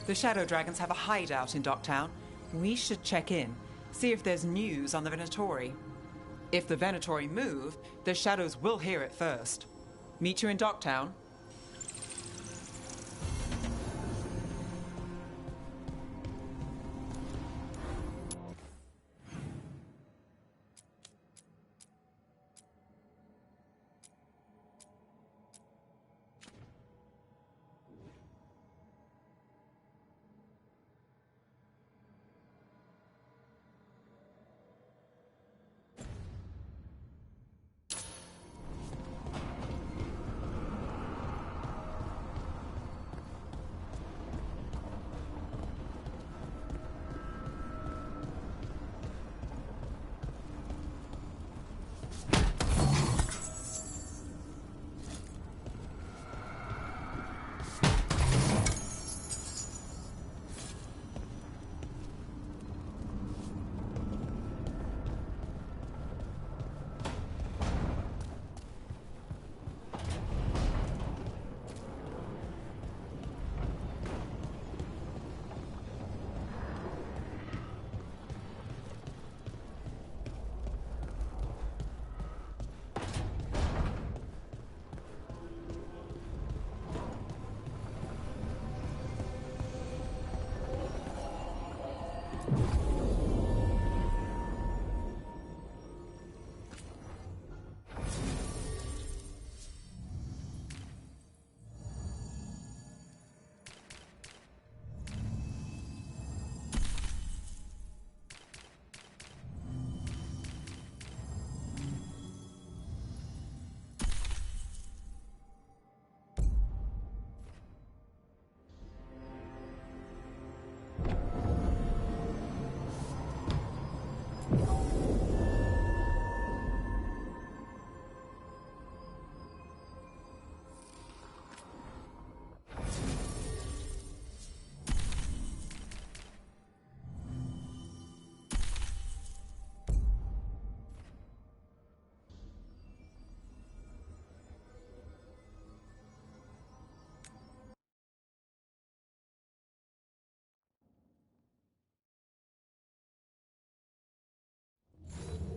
The Shadow Dragons have a hideout in Docktown. We should check in, see if there's news on the Venatori. If the Venatori move, the Shadows will hear it first. Meet you in Docktown.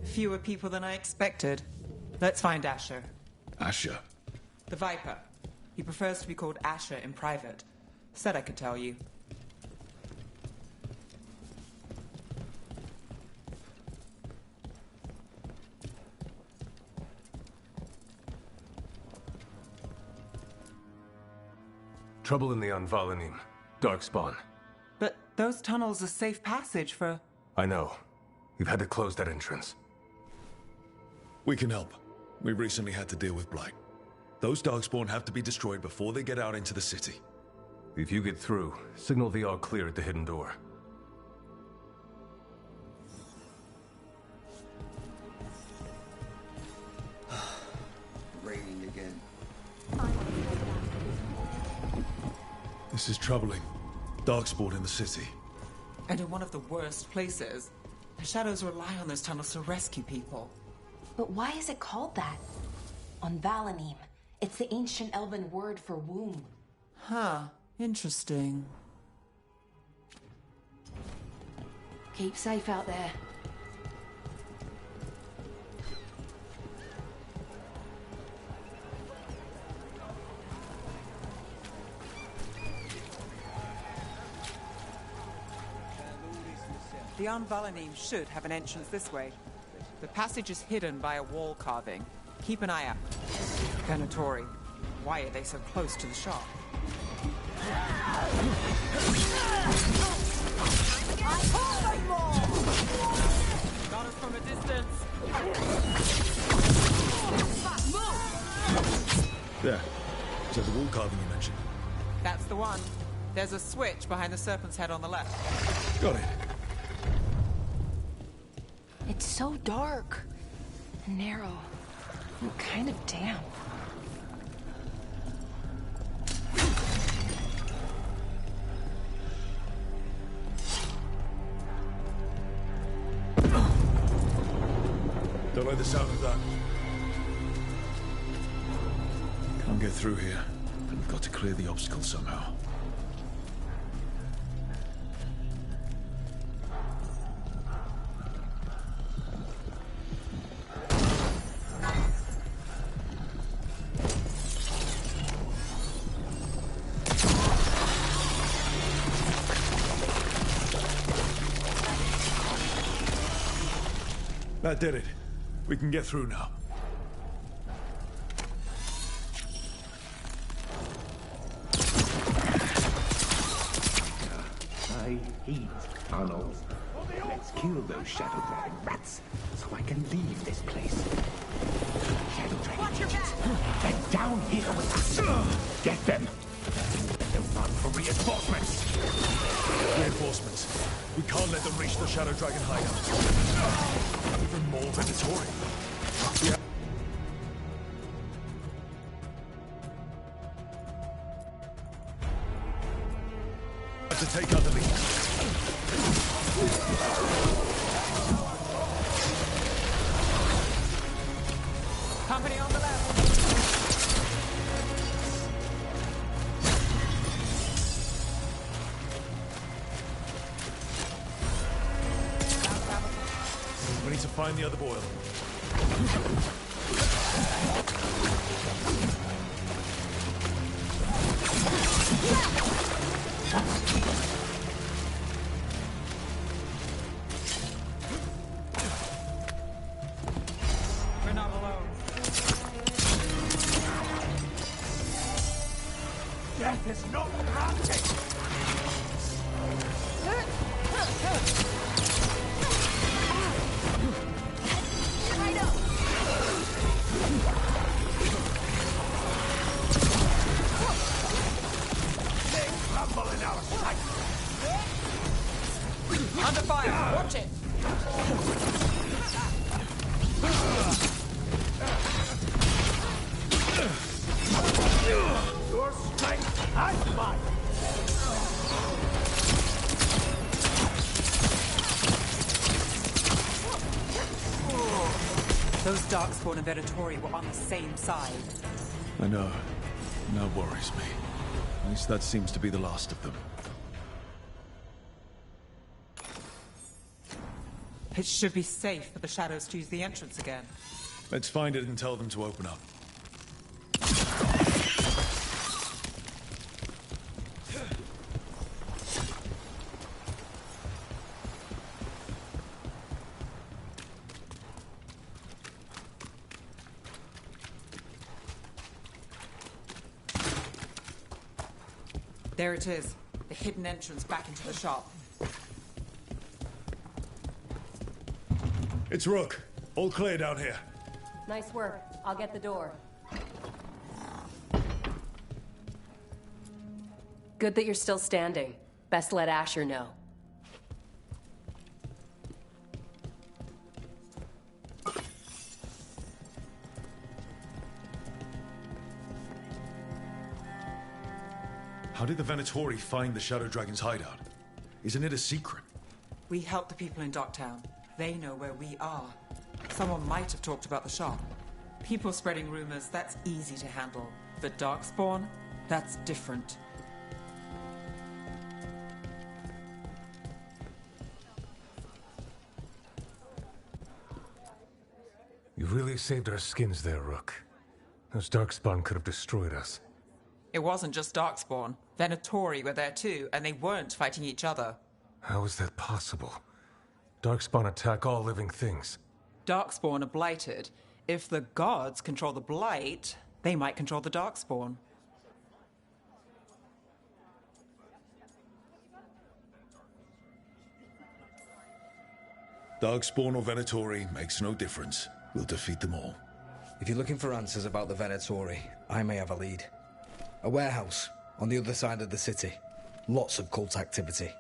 Fewer people than I expected. Let's find Asher. Asher? The Viper. He prefers to be called Asher in private. Said I could tell you. Trouble in the Anvalanim. Darkspawn. But those tunnels are safe passage for... I know. We've had to close that entrance. We can help. We recently had to deal with Blight. Those Darkspawn have to be destroyed before they get out into the city. If you get through, signal the all clear at the hidden door. Raining again. This is troubling. Darkspawn in the city. And in one of the worst places. The Shadows rely on those tunnels to rescue people. But why is it called that? On Valanim, it's the ancient elven word for womb. Huh. Interesting. Keep safe out there. The Anvalanim should have an entrance this way. The passage is hidden by a wall carving. Keep an eye out. Venatori. Why are they so close to the shop? Got us from a distance. There. Is that the wall carving you mentioned? That's the one. There's a switch behind the serpent's head on the left. Got it. It's so dark and narrow and kind of damp. Don't like the sound of that. Can't get through here, but we've got to clear the obstacle somehow. That did it. We can get through now. I hate tunnels. Let's kill those Shadow Dragon rats so I can leave this place. Shadow Dragon agents, they're down here with us. Get them. Let them run for reinforcements. Reinforcements. We can't let them reach the Shadow Dragon hideout. Even more Venatori. Yeah. To take out the lead. Company on the left. We need to find the other boiler. We're not alone. Death is not granted. Under fire! Watch it! Your strength and mine. Those Darkspawn and Venatori were on the same side. I know. That worries me. At least that seems to be the last of them. It should be safe for the Shadows to use the entrance again. Let's find it and tell them to open up. There it is. The hidden entrance back into the shop. It's Rook. All clear down here. Nice work. I'll get the door. Good that you're still standing. Best let Asher know. How did the Venatori find the Shadow Dragon's hideout? Isn't it a secret? We help the people in Docktown. They know where we are. Someone might have talked about the shop. People spreading rumors, that's easy to handle. But Darkspawn, that's different. You really saved our skins there, Rook. Those Darkspawn could have destroyed us. It wasn't just Darkspawn. Venatori were there too, and they weren't fighting each other. How is that possible? Darkspawn attack all living things. Darkspawn are blighted. If the gods control the blight, they might control the Darkspawn. Darkspawn or Venatori makes no difference. We'll defeat them all. If you're looking for answers about the Venatori, I may have a lead. A warehouse on the other side of the city. Lots of cult activity.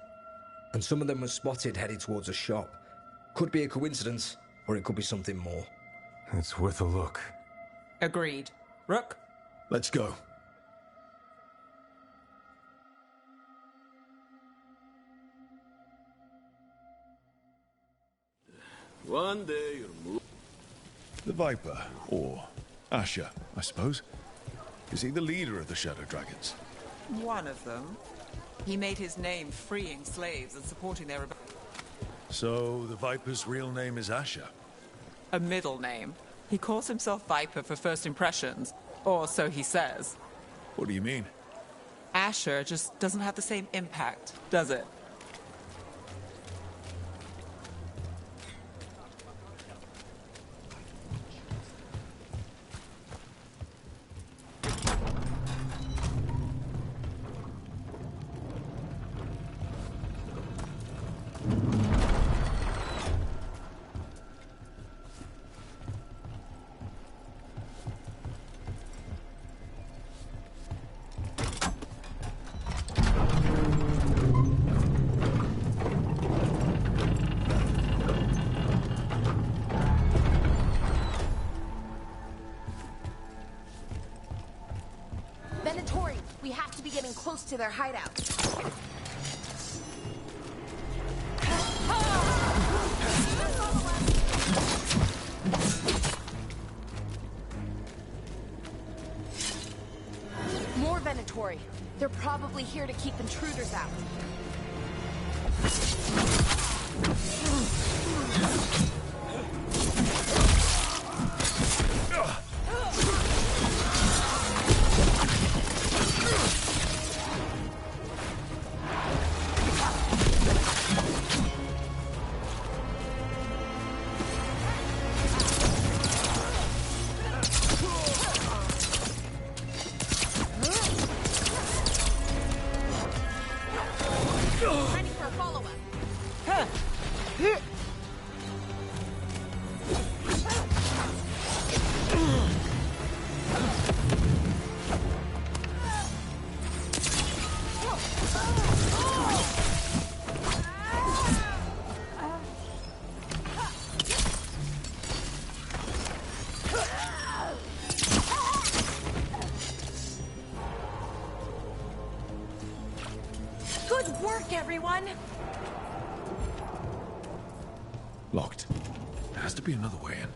And some of them were spotted headed towards a shop. Could be a coincidence, or it could be something more. It's worth a look. Agreed. Rook? Let's go. One day you'll move. The Viper, or Asher, I suppose. Is he the leader of the Shadow Dragons? One of them. He made his name freeing slaves and supporting their rebellion. So, the Viper's real name is Asher? A middle name. He calls himself Viper for first impressions, or so he says. What do you mean? Asher just doesn't have the same impact, does it? close to their hideout. More Venatori. They're probably here to keep intruders out. Ready for a follow-up. Good work, everyone! Locked. There has to be another way in.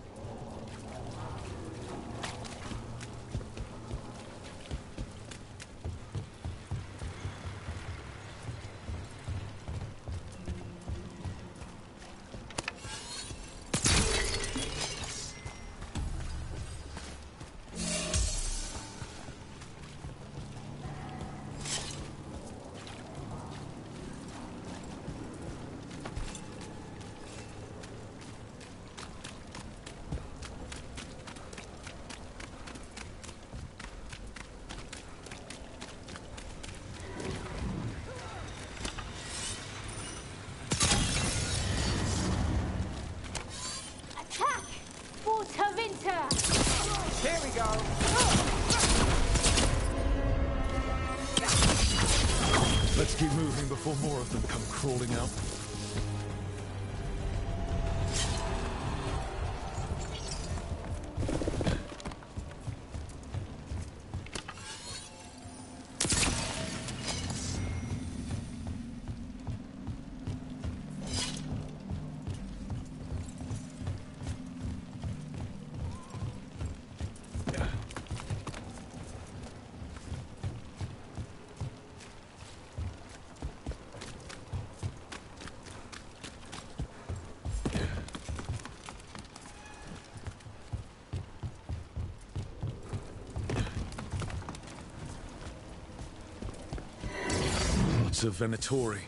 Attack! Water Winter! Here we go! Let's keep moving before more of them come crawling out. It's a Venatori.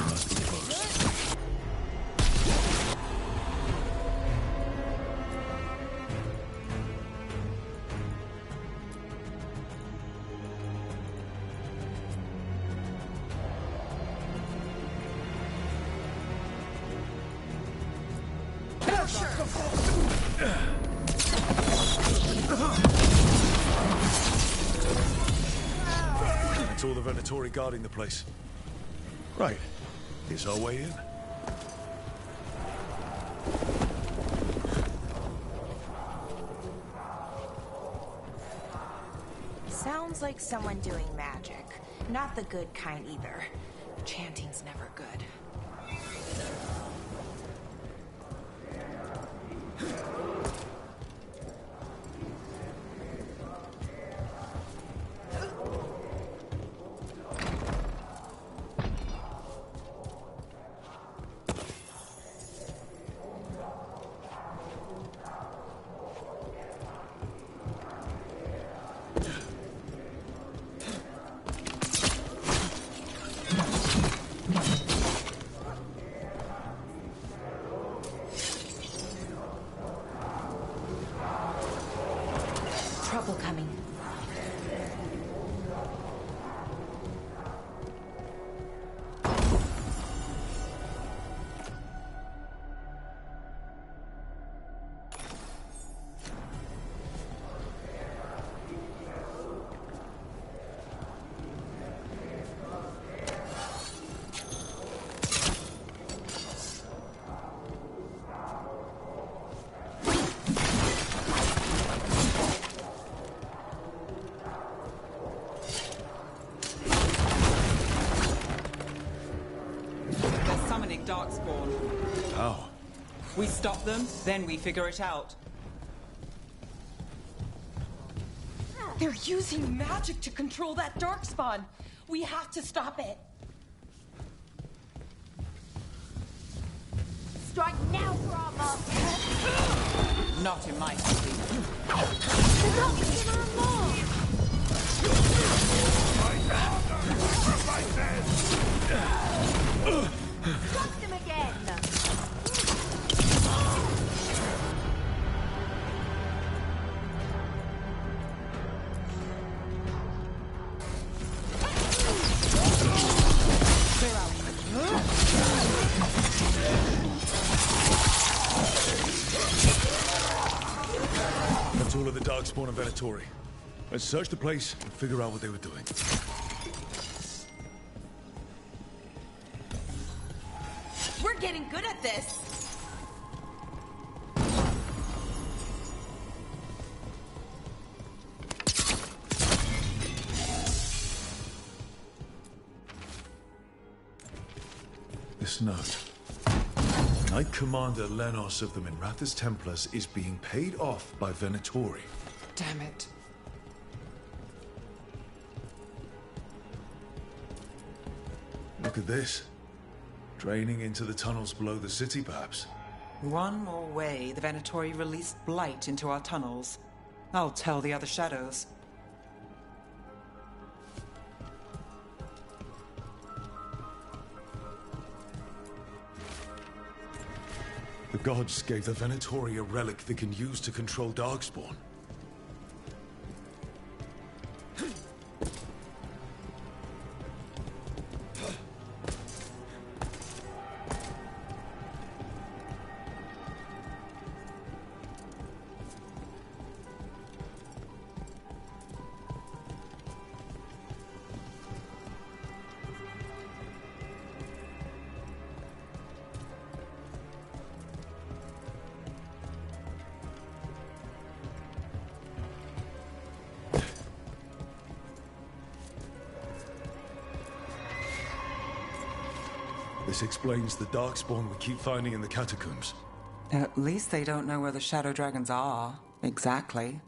Must be close. That's all the Venatori guarding the place. Right. Here's our way in. Sounds like someone doing magic. Not the good kind either. Chanting's never good. Stop them, then we figure it out. They're using magic to control that darkspawn. We have to stop it. Strike now for our master. Not in my city. They're not giving her more. Struck them again. That's all of the Darkspawn and Venatori. Let's search the place and figure out what they were doing. We're getting good at this. This note. Knight Commander Lenos of the Minrathous Templars is being paid off by Venatori. Damn it. Look at this. Draining into the tunnels below the city, perhaps. One more way the Venatori released blight into our tunnels. I'll tell the other shadows. The gods gave the Venatori a relic they can use to control Darkspawn. This explains the Darkspawn we keep finding in the catacombs. At least they don't know where the Shadow Dragons are. Exactly.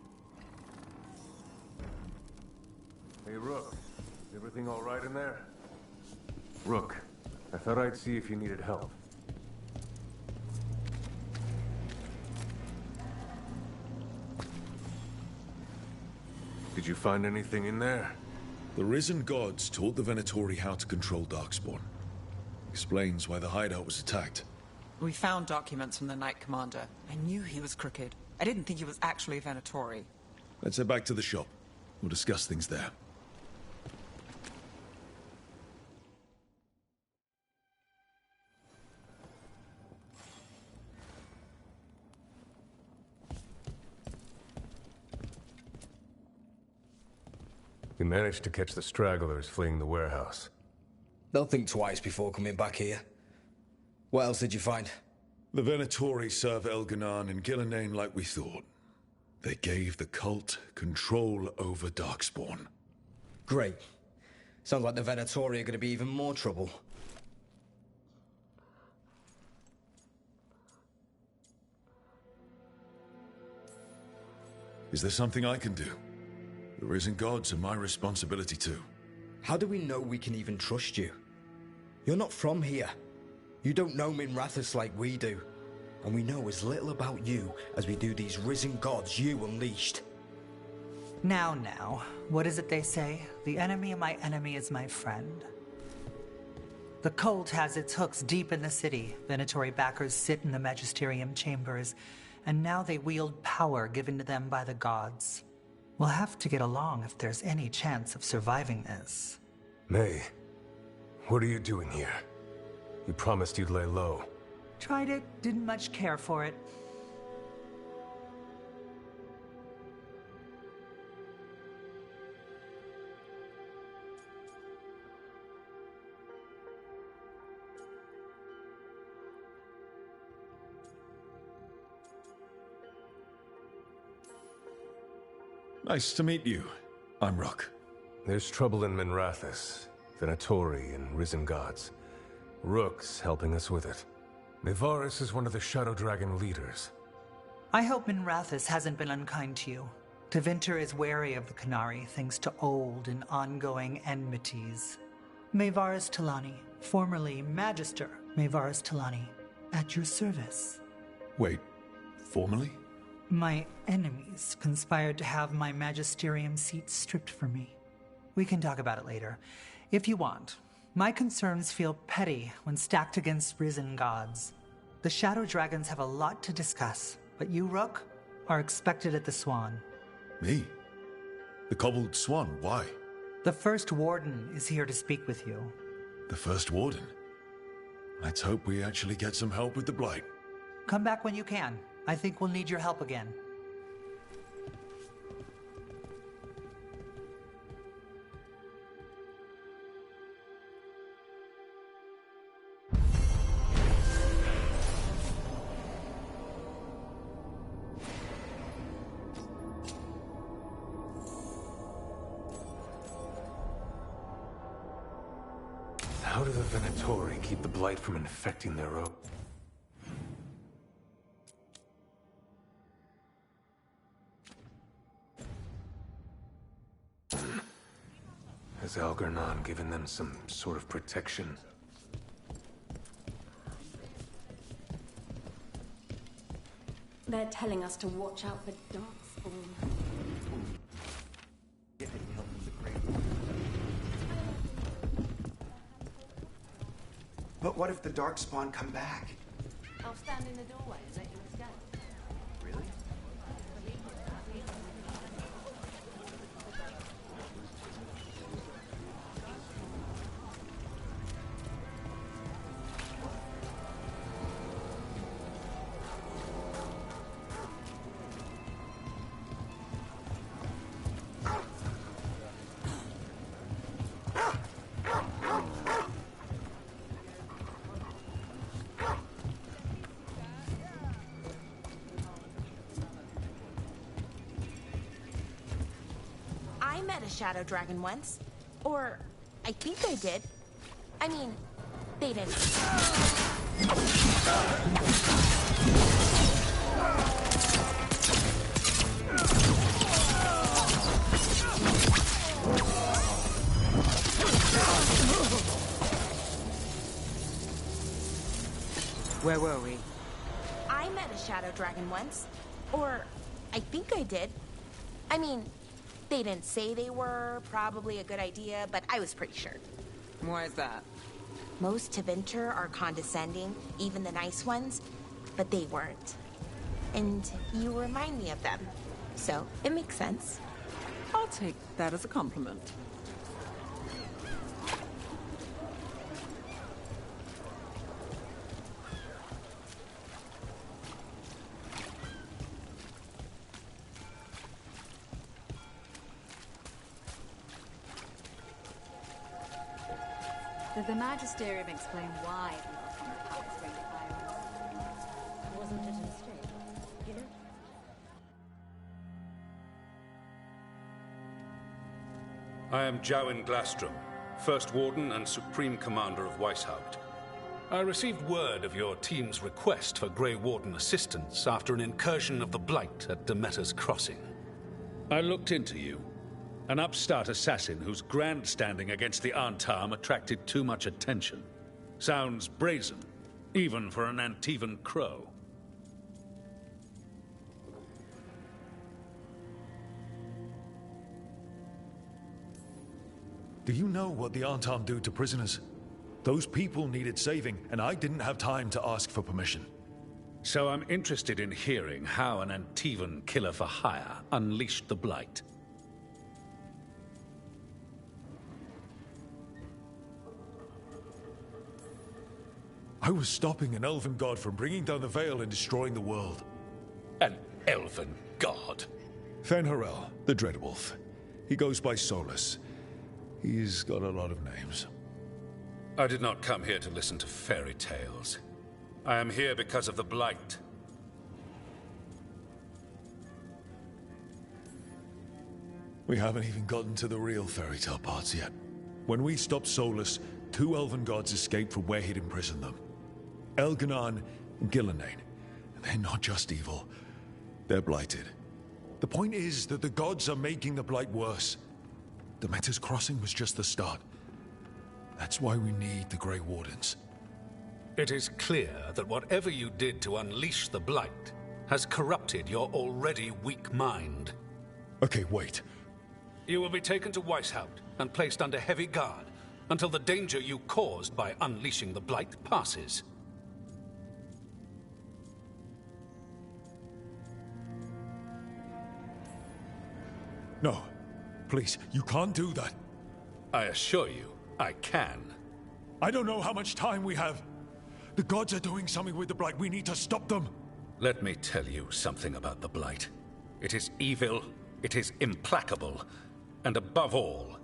Hey, Rook. Is everything all right in there? Rook, I thought I'd see if you needed help. Did you find anything in there? The Risen Gods taught the Venatori how to control Darkspawn. Explains why the hideout was attacked. We found documents from the Knight Commander. I knew he was crooked. I didn't think he was actually a Venatori. Let's head back to the shop. We'll discuss things there. We managed to catch the stragglers fleeing the warehouse. They'll think twice before coming back here. What else did you find? The Venatori serve Elganan and Gillenane like we thought. They gave the cult control over Darkspawn. Great. Sounds like the Venatori are going to be even more trouble. Is there something I can do? The Risen Gods are my responsibility too. How do we know we can even trust you? You're not from here. You don't know Minrathous like we do. And we know as little about you as we do these Risen Gods you unleashed. Now, what is it they say? The enemy of my enemy is my friend. The cult has its hooks deep in the city. Venatori backers sit in the magisterium chambers, and now they wield power given to them by the gods. We'll have to get along if there's any chance of surviving this. May, what are you doing here? You promised you'd lay low. Tried it, didn't much care for it. Nice to meet you. I'm Rook. There's trouble in Minrathous, Venatori and Risen Gods. Rook's helping us with it. Nevaris is one of the Shadow Dragon leaders. I hope Minrathis hasn't been unkind to you. Tevinter is wary of the Qunari thanks to old and ongoing enmities. Mayvaris Talani, formerly Magister Mayvaris Talani, at your service. Wait, formally? My enemies conspired to have my magisterium seat stripped from me. We can talk about it later, if you want. My concerns feel petty when stacked against risen gods. The Shadow Dragons have a lot to discuss, but you, Rook, are expected at the Swan. Me? The Cobbled Swan, why? The First Warden is here to speak with you. The First Warden? Let's hope we actually get some help with the Blight. Come back when you can. I think we'll need your help again. How do the Venatori keep the Blight from infecting their own? Has Algernon given them some sort of protection? They're telling us to watch out for Darkspawn. But what if the Darkspawn come back? I'll stand in the doorway and let you escape. Really? I met a Shadow Dragon once. Or, I think I did. I mean, they didn't. Where were we? I met a Shadow Dragon once. Or, I think I did. I mean, they didn't say they were probably a good idea, but I was pretty sure. Why is that? Most Tevinter are condescending, even the nice ones, but they weren't. And you remind me of them. So, it makes sense. I'll take that as a compliment. Did the Magisterium explain why it was on the Palace Ring fire? Wasn't it a mistake, you know? I am Jowin Glastrom, First Warden and Supreme Commander of Weishaupt. I received word of your team's request for Grey Warden assistance after an incursion of the Blight at Demeter's Crossing. I looked into you. An upstart assassin whose grandstanding against the Antam attracted too much attention. Sounds brazen, even for an Antivan crow. Do you know what the Antam do to prisoners? Those people needed saving, and I didn't have time to ask for permission. So I'm interested in hearing how an Antivan killer for hire unleashed the Blight. I was stopping an elven god from bringing down the Veil and destroying the world. An elven god? Fen'Harel, the Dreadwolf. He goes by Solus. He's got a lot of names. I did not come here to listen to fairy tales. I am here because of the Blight. We haven't even gotten to the real fairy tale parts yet. When we stopped Solus, 2 elven gods escaped from where he'd imprisoned them. Elganon and Gillenane. They're not just evil. They're blighted. The point is that the gods are making the blight worse. Demeter's crossing was just the start. That's why we need the Grey Wardens. It is clear that whatever you did to unleash the blight has corrupted your already weak mind. Okay, wait. You will be taken to Weishaupt and placed under heavy guard until the danger you caused by unleashing the blight passes. No. Please, you can't do that. I assure you, I can. I don't know how much time we have. The gods are doing something with the blight. We need to stop them. Let me tell you something about the blight. It is evil, it is implacable, and above all,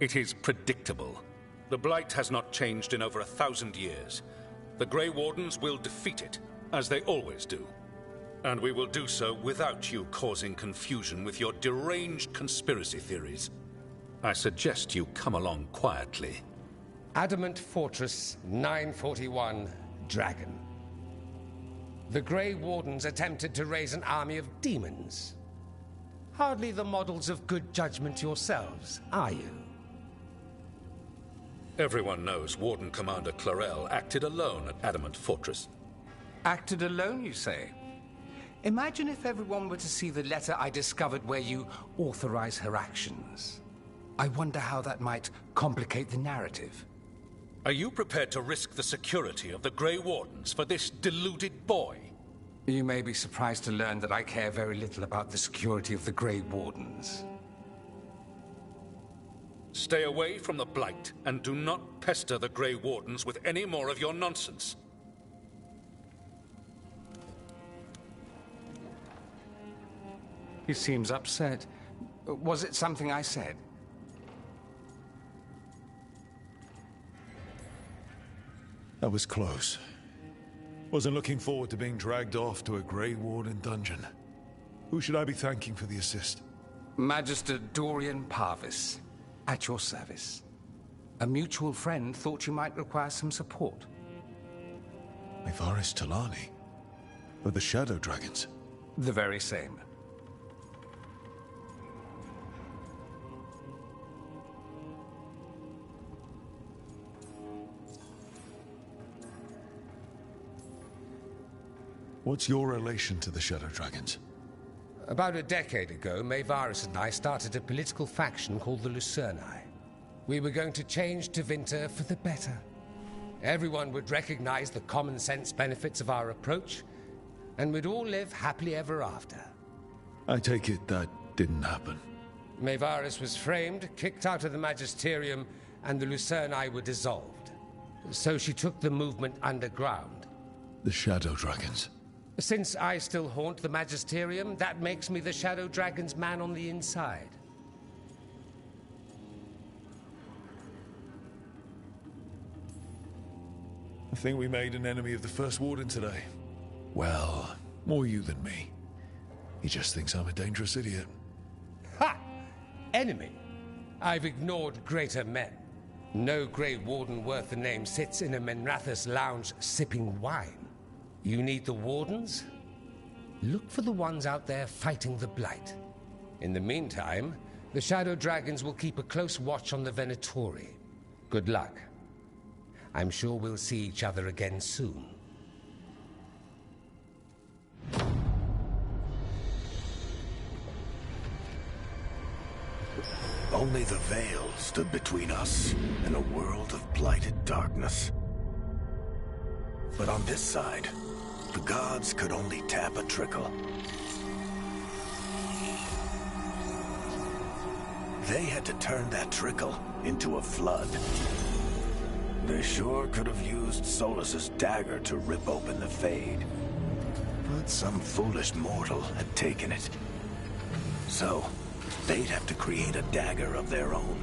it is predictable. The blight has not changed in over 1,000 years. The Grey Wardens will defeat it, as they always do. And we will do so without you causing confusion with your deranged conspiracy theories. I suggest you come along quietly. Adamant Fortress 941, Dragon. The Grey Wardens attempted to raise an army of demons. Hardly the models of good judgment yourselves, are you? Everyone knows Warden Commander Clarel acted alone at Adamant Fortress. Acted alone, you say? Imagine if everyone were to see the letter I discovered where you authorize her actions. I wonder how that might complicate the narrative. Are you prepared to risk the security of the Grey Wardens for this deluded boy? You may be surprised to learn that I care very little about the security of the Grey Wardens. Stay away from the Blight, and do not pester the Grey Wardens with any more of your nonsense. He seems upset. Was it something I said? That was close. Wasn't looking forward to being dragged off to a Grey Warden dungeon. Who should I be thanking for the assist? Magister Dorian Parvis, at your service. A mutual friend thought you might require some support. Mevaris Talani? Of the Shadow Dragons? The very same. What's your relation to the Shadow Dragons? About a decade ago, Mevaris and I started a political faction called the Lucerni. We were going to change Tevinter for the better. Everyone would recognize the common sense benefits of our approach, and we'd all live happily ever after. I take it that didn't happen. Mevaris was framed, kicked out of the Magisterium, and the Lucerni were dissolved. So she took the movement underground. The Shadow Dragons. Since I still haunt the Magisterium, that makes me the Shadow Dragon's man on the inside. I think we made an enemy of the First Warden today. Well, more you than me. He just thinks I'm a dangerous idiot. Ha! Enemy? I've ignored greater men. No Grey Warden worth the name sits in a Menrathus lounge sipping wine. You need the Wardens? Look for the ones out there fighting the Blight. In the meantime, the Shadow Dragons will keep a close watch on the Venatori. Good luck. I'm sure we'll see each other again soon. Only the veil stood between us and a world of blighted darkness. But on this side, the gods could only tap a trickle. They had to turn that trickle into a flood. They sure could have used Solus's dagger to rip open the Fade. But some foolish mortal had taken it. So, they'd have to create a dagger of their own.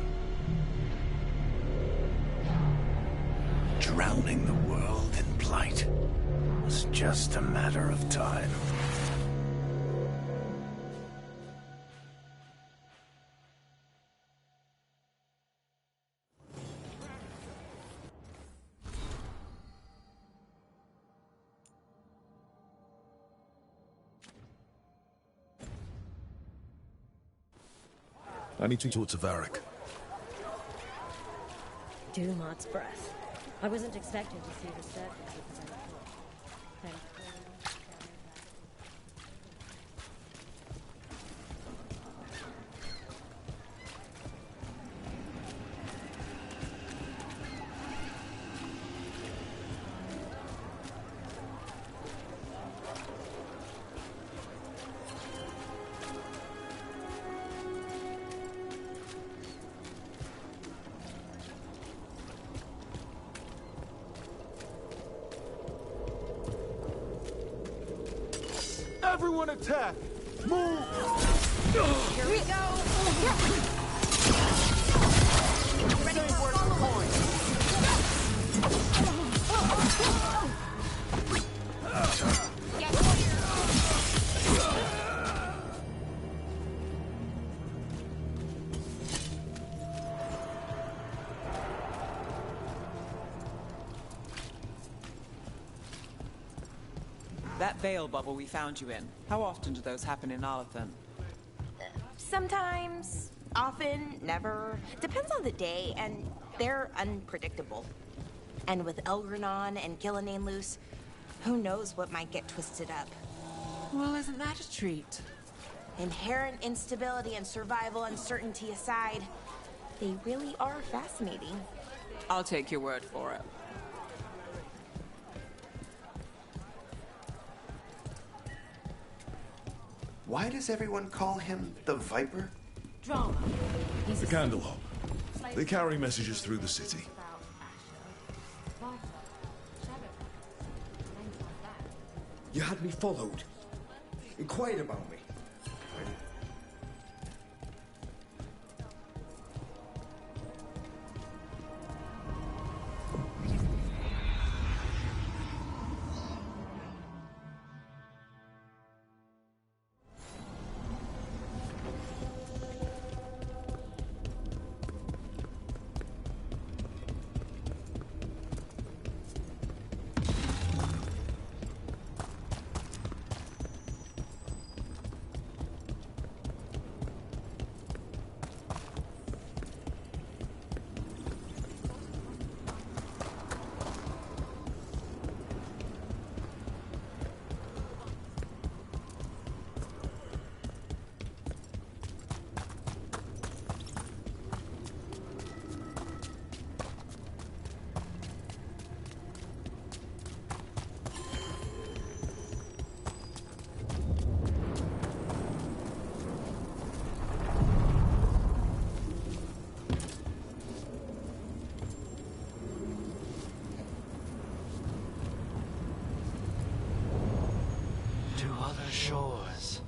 Drowning the world in blight was just a matter of time. I need to talk to Varric. Dumont's breath. I wasn't expecting to see the surface of the Venator. Thankfully, Everyone attack! Move! Here we go! Ready for follow-up! That veil bubble we found you in, how often do those happen in Arlathan? Sometimes, often, never. Depends on the day, and they're unpredictable. And with Elgranon and Gillenane loose, who knows what might get twisted up. Well, isn't that a treat? Inherent instability and survival uncertainty aside, they really are fascinating. I'll take your word for it. Why does everyone call him the Viper? drama. The Candlehold. They carry messages through the city. You had me followed. Inquired about me. To other shores.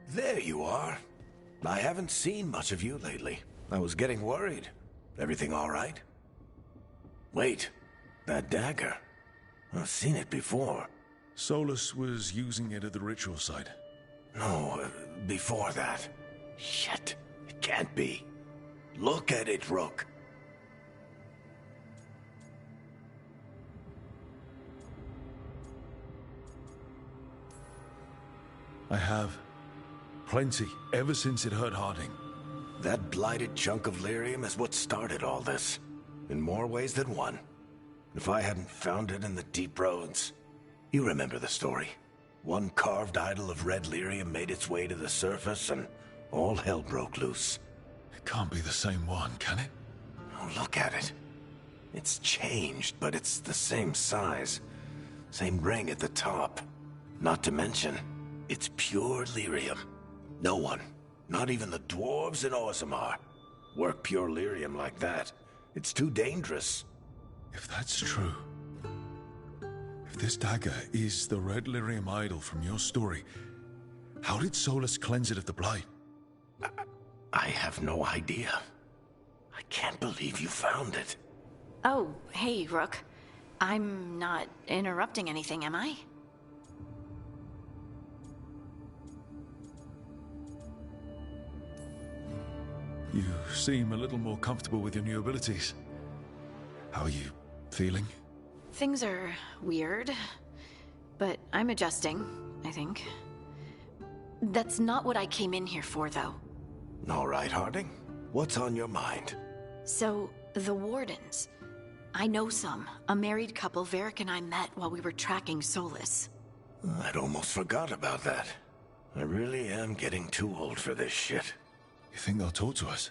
There you are. I haven't seen much of you lately. I was getting worried. Everything all right? Wait, that dagger. I've seen it before. Solus was using it at the ritual site. No, before that. Shit, it can't be. Look at it, Rook. I have. Plenty, ever since it hurt Harding. That blighted chunk of lyrium is what started all this. in more ways than one. If I hadn't found it in the deep roads... You remember the story. One carved idol of red lyrium made its way to the surface, and all hell broke loose. It can't be the same one, can it? Oh, look at it. It's changed, but it's the same size. Same ring at the top. Not to mention, it's pure lyrium. No one, not even the dwarves in Orzammar, work pure lyrium like that. It's too dangerous. If that's true... If this dagger is the red lyrium idol from your story, how did Solus cleanse it of the blight? I have no idea. I can't believe you found it. Oh, hey, Rook. I'm not interrupting anything, am I? You seem a little more comfortable with your new abilities. How are you feeling? Things are weird, but I'm adjusting, I think. That's not what I came in here for, though. All right, Harding. What's on your mind? So, the Wardens. I know some. A married couple Varric and I met while we were tracking Solus. I'd almost forgot about that. I really am getting too old for this shit. You think they'll talk to us?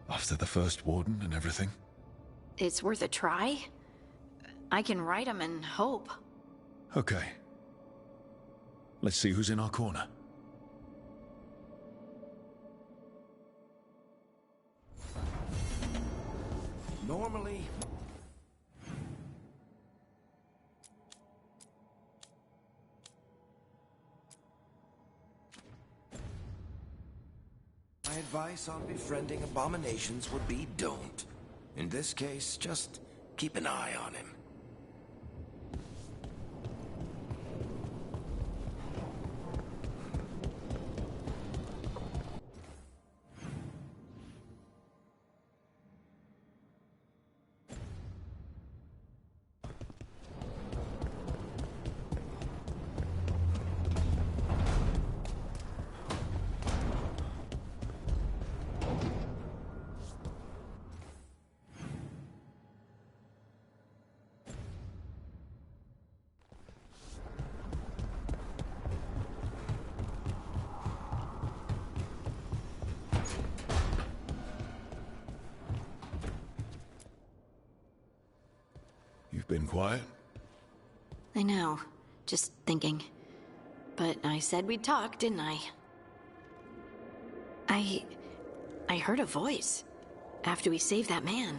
After the first Warden and everything? It's worth a try. I can write them and hope. Okay. Let's see who's in our corner. Normally... My advice on befriending abominations would be don't. In this case, just keep an eye on him. You've been quiet? I know. Just thinking. But I said we'd talk, didn't I? I heard a voice after we saved that man.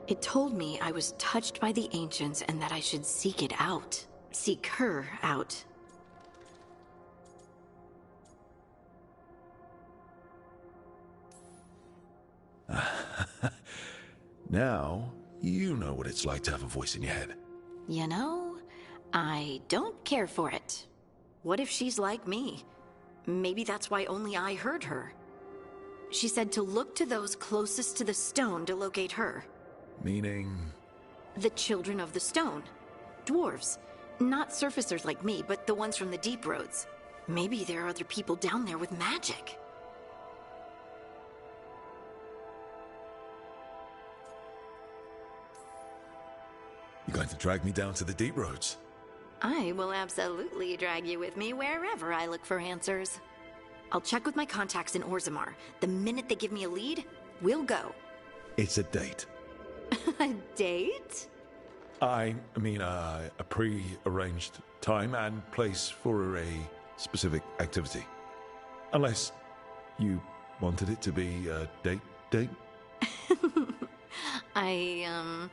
It told me I was touched by the Ancients and that I should seek it out. Seek her out. Now, you know what it's like to have a voice in your head. You know, I don't care for it. What if she's like me? Maybe that's why only I heard her. She said to look to those closest to the stone to locate her. Meaning? The children of the stone. Dwarves. Not surfacers like me, but the ones from the deep roads. Maybe there are other people down there with magic. You going to drag me down to the deep roads? I will absolutely drag you with me wherever I look for answers. I'll check with my contacts in Orzammar. The minute they give me a lead, we'll go. It's a date. A date? I mean, a pre-arranged time and place for a specific activity. Unless you wanted it to be a date? I,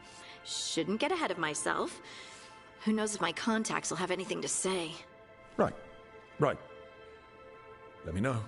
shouldn't get ahead of myself. Who knows if my contacts will have anything to say. Right. Let me know.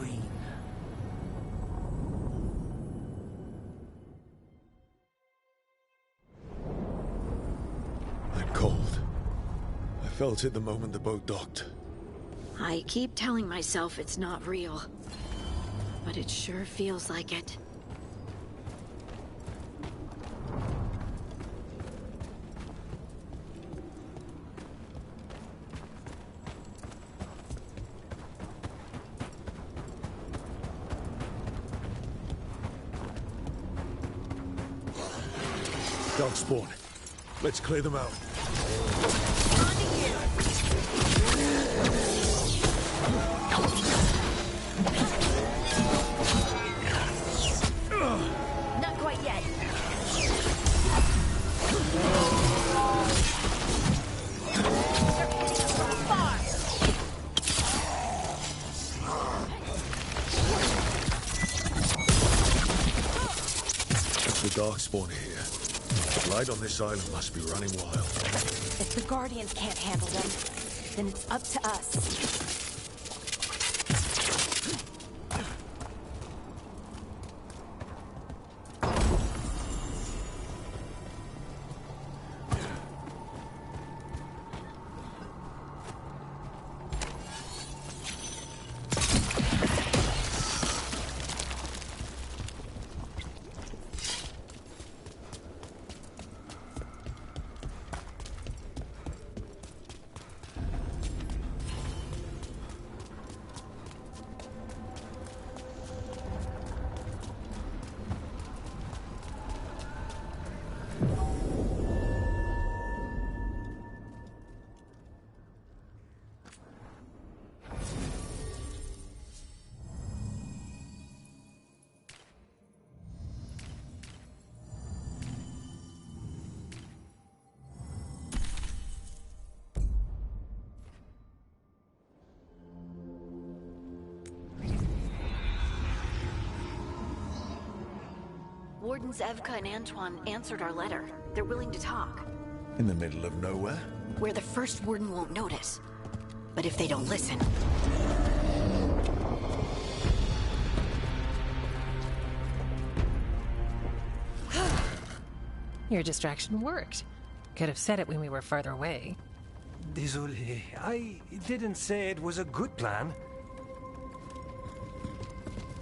queen. I'm cold. I felt it the moment the boat docked. I keep telling myself it's not real, but it sure feels like it. Dog spawn. Let's clear them out. Not quite yet. The Darkspawner here. The light on this island must be running wild. If the Guardians can't handle them, then it's up to us. Wardens Evka and Antoine answered our letter. They're willing to talk. In the middle of nowhere? Where the first warden won't notice. But if they don't listen... Your distraction worked. Could have said it when we were farther away. Désolé, I didn't say it was a good plan.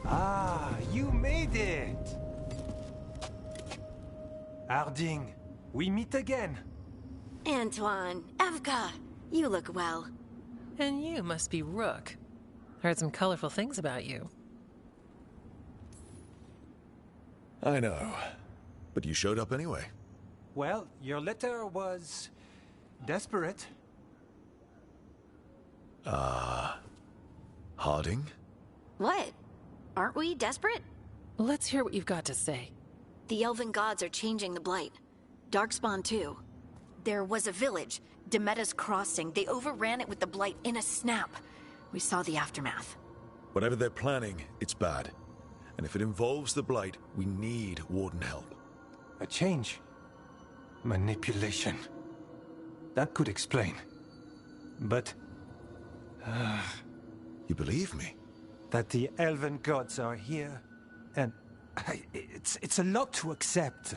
Ah, you made it! Harding, we meet again. Antoine, Evka, you look well. And you must be Rook. Heard some colorful things about you. I know. But you showed up anyway. Well, your letter was... desperate. Harding? What? Aren't we desperate? Let's hear what you've got to say. The Elven gods are changing the Blight. Darkspawn too. There was a village, Demeta's Crossing. They overran it with the Blight in a snap. We saw the aftermath. Whatever they're planning, it's bad. And if it involves the Blight, we need Warden help. A change. Manipulation. That could explain. But... You believe me? That the Elven gods are here, and... It's a lot to accept.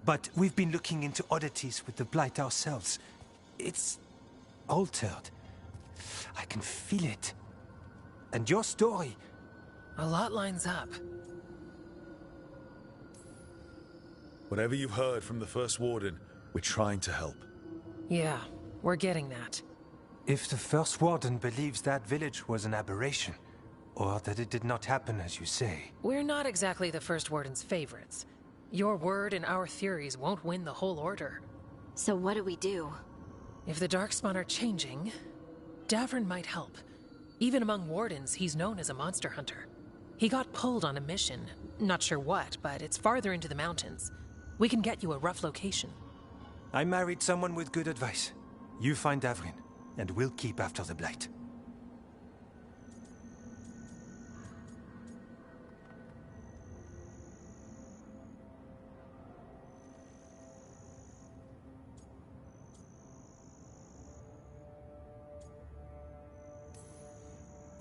But we've been looking into oddities with the Blight ourselves. It's... altered. I can feel it. And your story... A lot lines up. Whatever you've heard from the First Warden, we're trying to help. Yeah, we're getting that. If the First Warden believes that village was an aberration, or that it did not happen as you say... We're not exactly the First Warden's favorites. Your word and our theories won't win the whole order. So what do we do? If the Darkspawn are changing, Davrin might help. Even among Wardens, he's known as a monster hunter. He got pulled on a mission. Not sure what, but it's farther into the mountains. We can get you a rough location. I married someone with good advice. You find Davrin, and we'll keep after the Blight.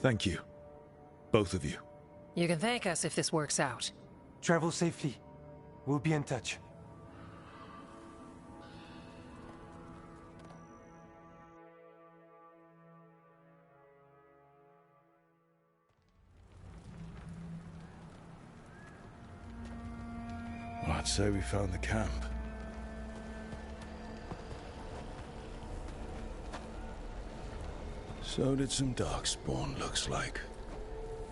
Thank you. Both of you. You can thank us if this works out. Travel safely. We'll be in touch. Well, I'd say we found the camp. So did some Darkspawn, looks like.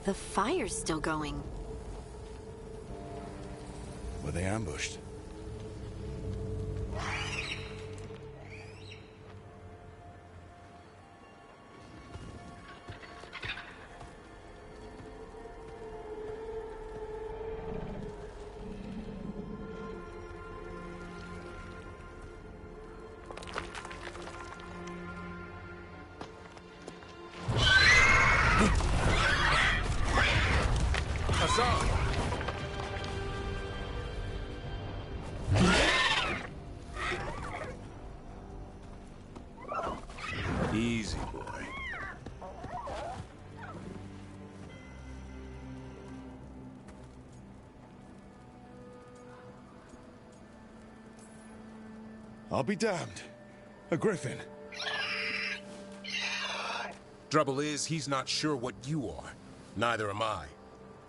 The fire's still going. Were they ambushed? Easy, boy. I'll be damned. A griffin. Trouble is, he's not sure what you are. Neither am I.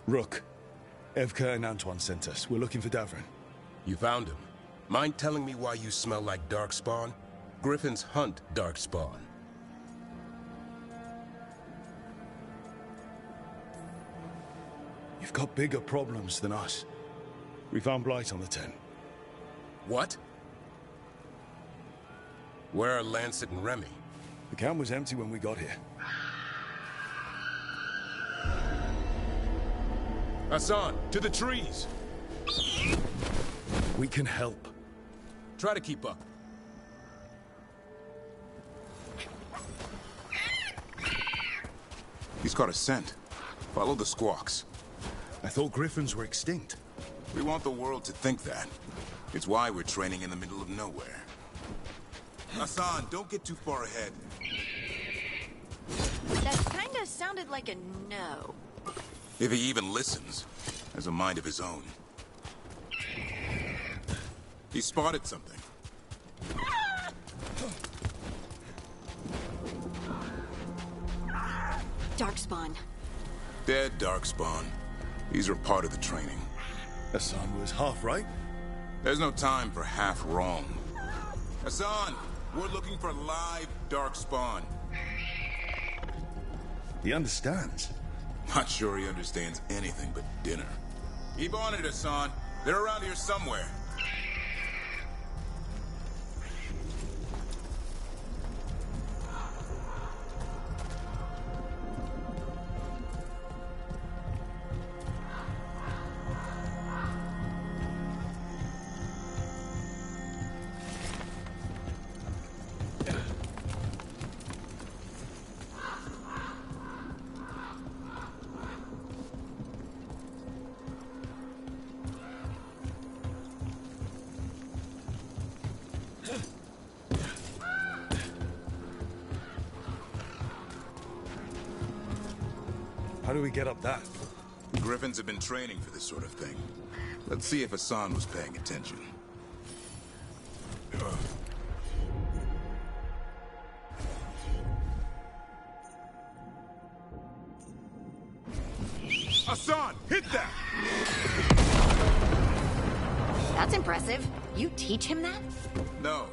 Rook. Evka and Antoine sent us. We're looking for Davrin. You found him. Mind telling me why you smell like Darkspawn? Griffins hunt Darkspawn. You've got bigger problems than us. We found Blight on the tent. What? Where are Lancet and Remy? The camp was empty when we got here. Hassan, to the trees! We can help. Try to keep up. He's got a scent. Follow the squawks. I thought griffins were extinct. We want the world to think that. It's why we're training in the middle of nowhere. Hassan, don't get too far ahead. That kinda sounded like a no. If he even listens, has a mind of his own. He spotted something. Darkspawn. Dead Darkspawn. These are part of the training. Hassan was half right. There's no time for half wrong. Hassan, we're looking for live Darkspawn. He understands. Not sure he understands anything but dinner. Keep on it, Hassan. They're around here somewhere. How do we get up that? Griffins have been training for this sort of thing. Let's see if Hassan was paying attention. Hassan, hit that! That's impressive. You teach him that? No,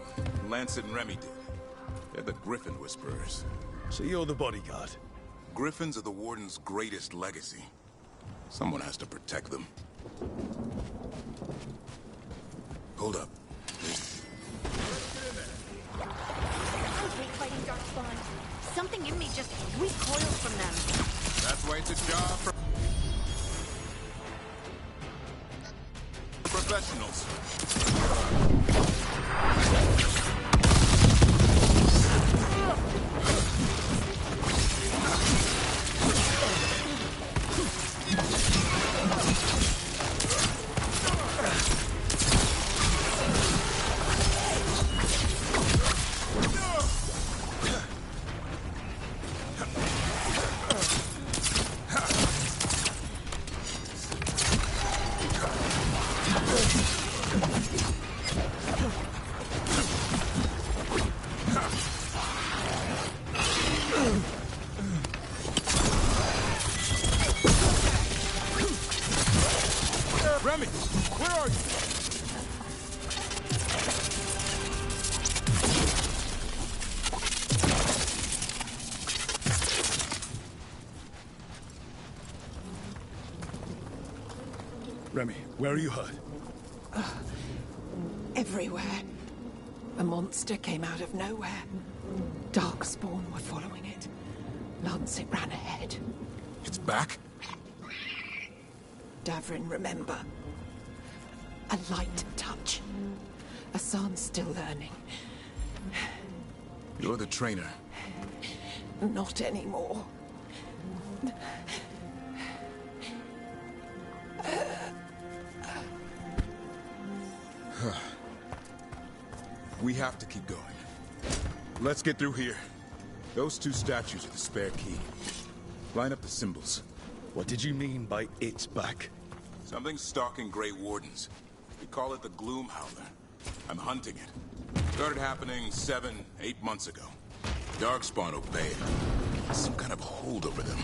Lancet and Remy did. They're the Griffin Whisperers. So you're the bodyguard? Griffins are the Warden's greatest legacy. Someone has to protect them. Hold up. I hate fighting Darkspawn. Something in me just recoils from them. That's why it's a job for professionals. Remy, where are you hurt? Everywhere. A monster came out of nowhere. Darkspawn were following it. Lancet ran ahead. It's back? Davrin, remember. A light touch. Hassan's still learning. You're the trainer. Not anymore. We have to keep going. Let's get through here. Those two statues are the spare key. Line up the symbols. What did you mean by it's back? Something's stalking Grey Wardens. We call it the Gloom Howler. I'm hunting it. Started happening 7, 8 months ago. Darkspawn obeyed. Some kind of hold over them.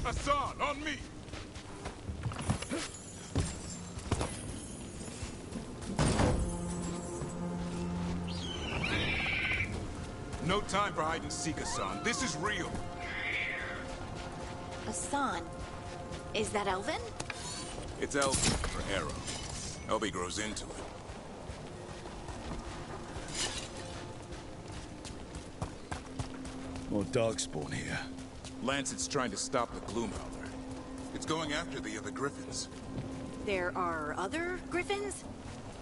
Hassan, on me! No time for hide and seek, Hassan. This is real. Hassan? Is that Elvin? It's Elby for Arrow. Elby grows into it. More Darkspawn here. Lancet's trying to stop the Gloom Howler. It's going after the other Griffins. There are other Griffins?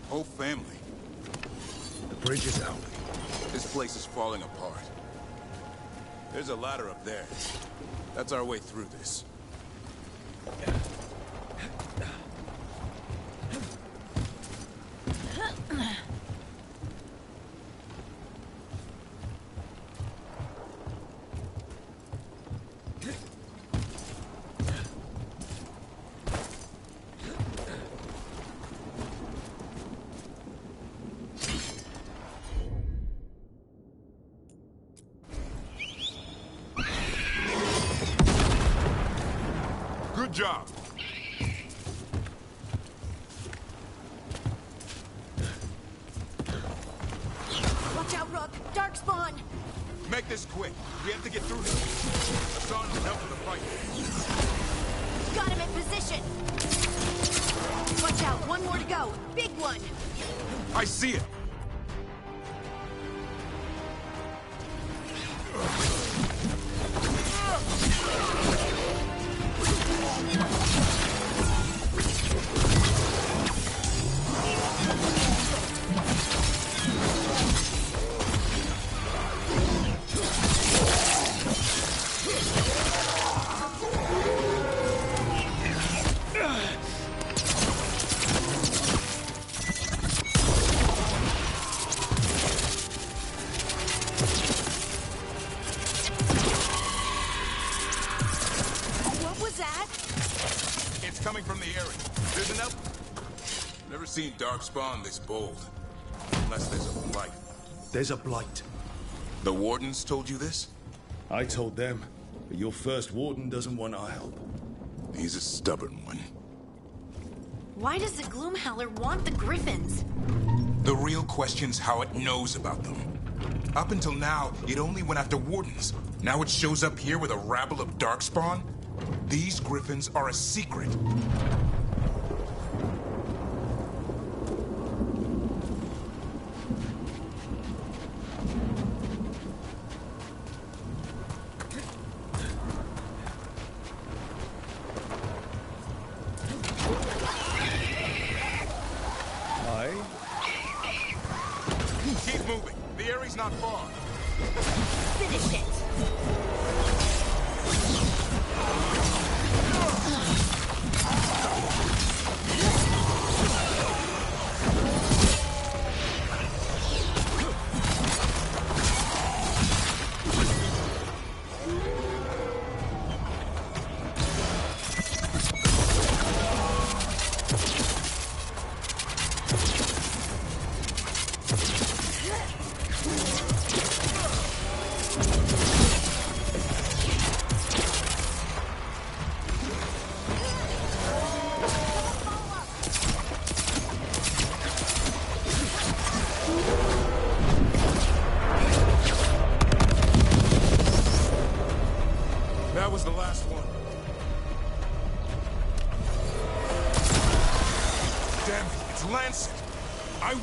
Whole family. The bridge is out. This place is falling apart. There's a ladder up there. That's our way through this. Good job. Watch out, Rook! Darkspawn! Make this quick. We have to get through this. Hassan will help with the fight. Got him in position! Watch out, one more to go. Big one! I see it. Coming from the area. There's an Never seen Darkspawn this bold. Unless there's a blight. There's a blight. The Wardens told you this? I told them, but your first Warden doesn't want our help. He's a stubborn one. Why does the Gloomhowler want the Griffins? The real question's how it knows about them. Up until now, it only went after Wardens. Now it shows up here with a rabble of Darkspawn? These Griffins are a secret. Keep moving. The area's not far. Finish it.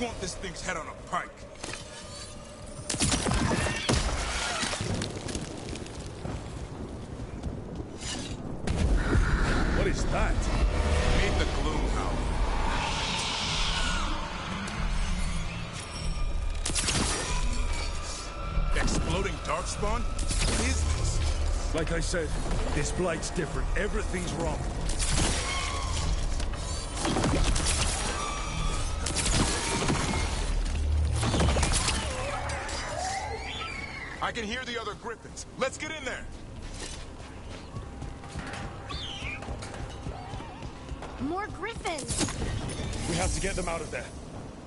want this thing's head on a pike. What is that? Meet the Gloom Howler. Exploding darkspawn? What is this? Like I said, this blight's different. Everything's wrong. I can hear the other griffins. Let's get in there. More griffins! We have to get them out of there.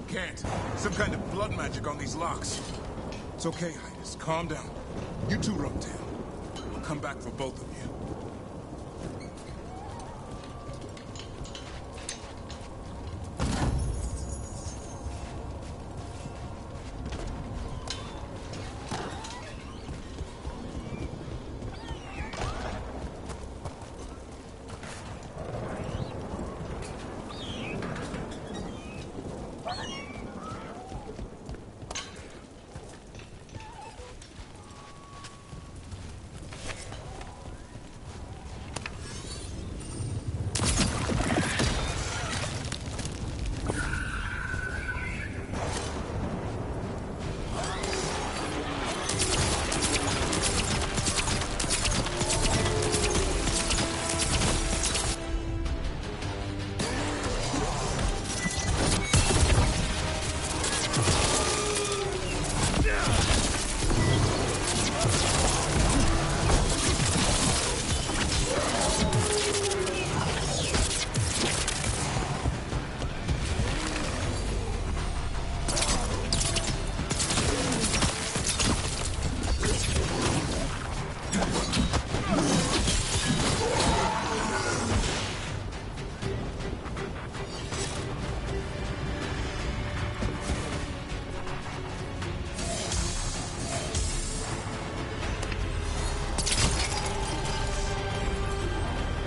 Can't. Some kind of blood magic on these locks. It's okay, Highness. Calm down. You two, Roptail. We'll come back for both of you.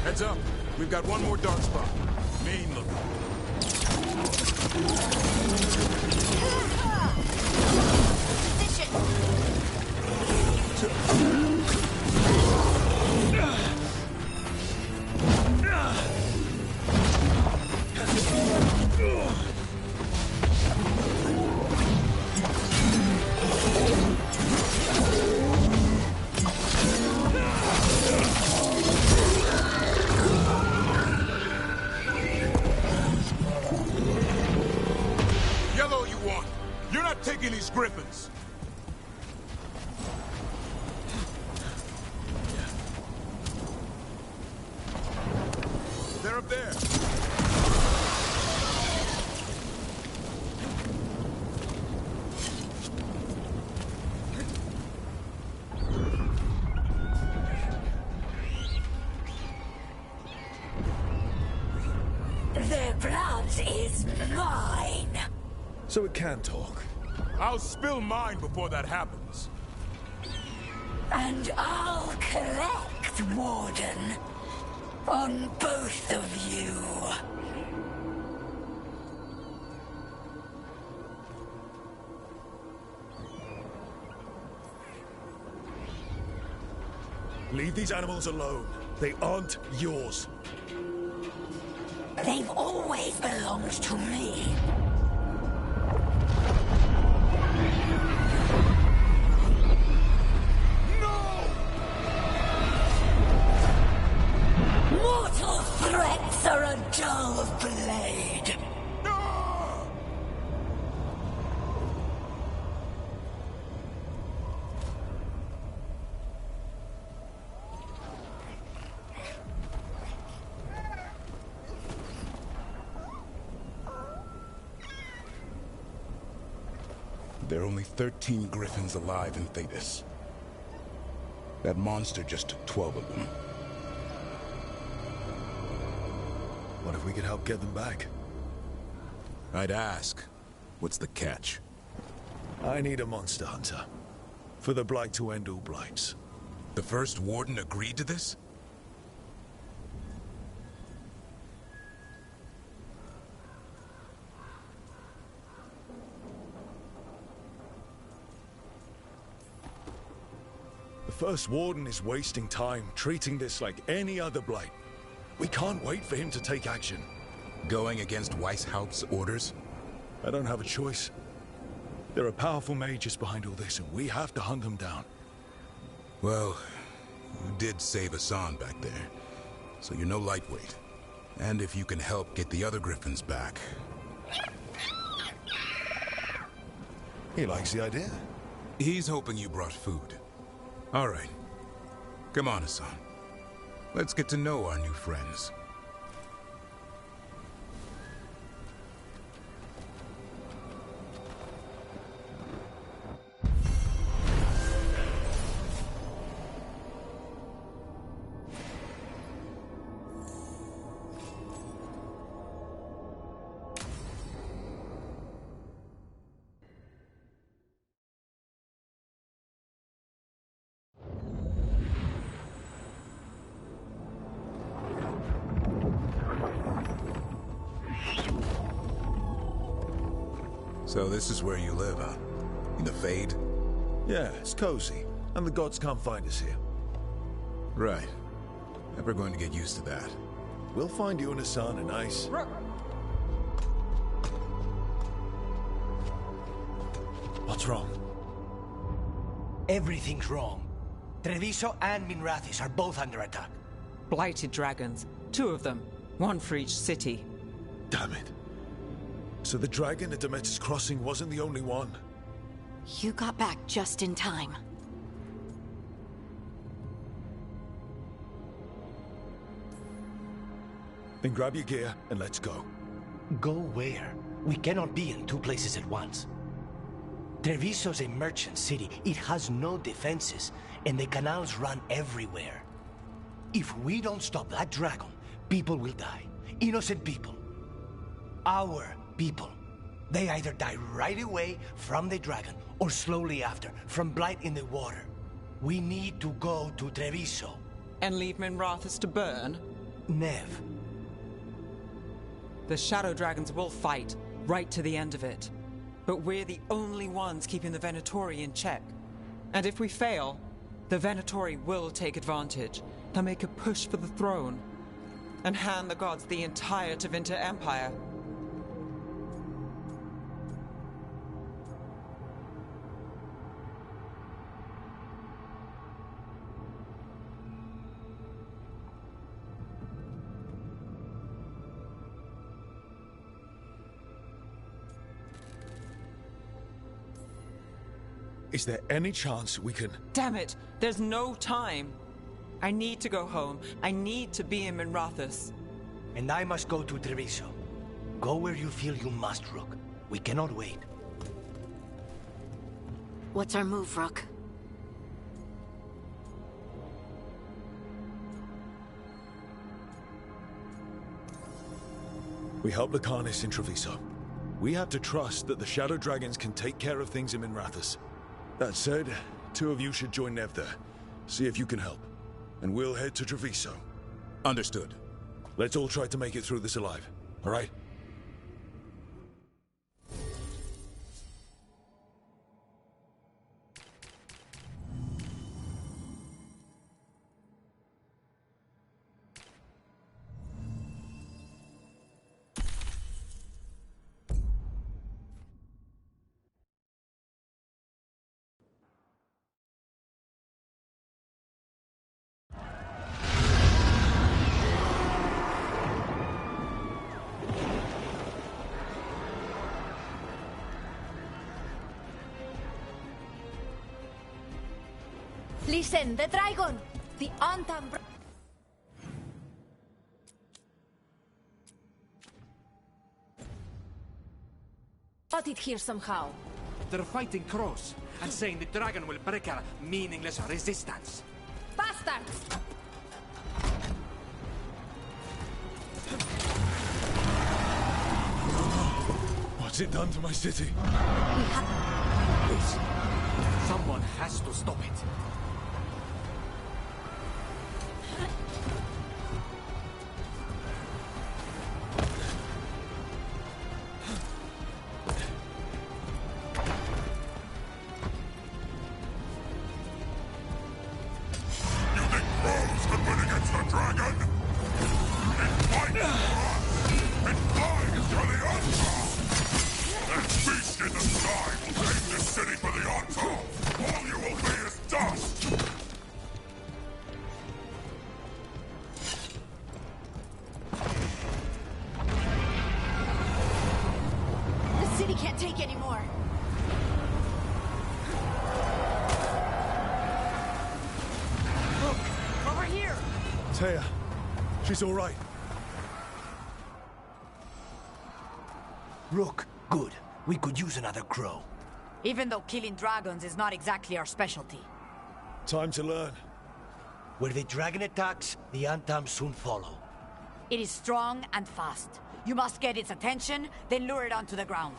Heads up. We've got one more dark spot. Main look. Yellow you want. You're not taking these griffins. They're up there. Their blood is mine. So it can talk. I'll spill mine before that happens. And I'll collect, Warden, on both of you. Leave these animals alone. They aren't yours. They've always belonged to me. Mortal threats are a dull blade. There are only 13 griffins alive in Thetis. That monster just took 12 of them. What if we could help get them back? I'd ask. What's the catch? I need a monster hunter. For the Blight to end all blights. The first Warden agreed to this? First Warden is wasting time treating this like any other blight. We can't wait for him to take action. Going against Weishaupt's orders? I don't have a choice. There are powerful mages behind all this, and we have to hunt them down. Well, you did save Hassan back there, so you're no lightweight. And if you can help get the other Griffins back... He likes the idea. He's hoping you brought food. All right. Come on, Hassan. Let's get to know our new friends. So this is where you live, huh? In the Fade? Yeah, it's cozy. And the gods can't find us here. Right. Never going to get used to that. We'll find you and Hassan a nice... What's wrong? Everything's wrong. Treviso and Minrathis are both under attack. Blighted dragons. 2 of them. 1 for each city. Damn it. So the dragon at Demeter's Crossing wasn't the only one. You got back just in time. Then grab your gear and let's go. Go where? We cannot be in 2 places at once. Treviso's a merchant city. It has no defenses, and the canals run everywhere. If we don't stop that dragon, people will die. Innocent people. Our people. They either die right away from the dragon, or slowly after, from blight in the water. We need to go to Treviso. And leave Minrathis to burn? Nev. The Shadow Dragons will fight, right to the end of it. But we're the only ones keeping the Venatori in check. And if we fail, the Venatori will take advantage. They'll make a push for the throne, and hand the gods the entire Tevinter Empire. Is there any chance we can... Damn it! There's no time! I need to go home. I need to be in Minrathis. And I must go to Treviso. Go where you feel you must, Rook. We cannot wait. What's our move, Rook? We help Lucanus in Treviso. We have to trust that the Shadow Dragons can take care of things in Minrathis. That said, 2 of you should join Nev there. See if you can help. And we'll head to Treviso. Understood. Let's all try to make it through this alive, all right? Listen, the dragon! The Antam... Got it here somehow. They're fighting cross and saying the dragon will break our meaningless resistance. Bastards! What's it done to my city? Please, someone has to stop it. Taya, she's all right. Rook, good. We could use another crow. Even though killing dragons is not exactly our specialty. Time to learn. Where the dragon attacks, the Antam soon follow. It is strong and fast. You must get its attention, then lure it onto the ground.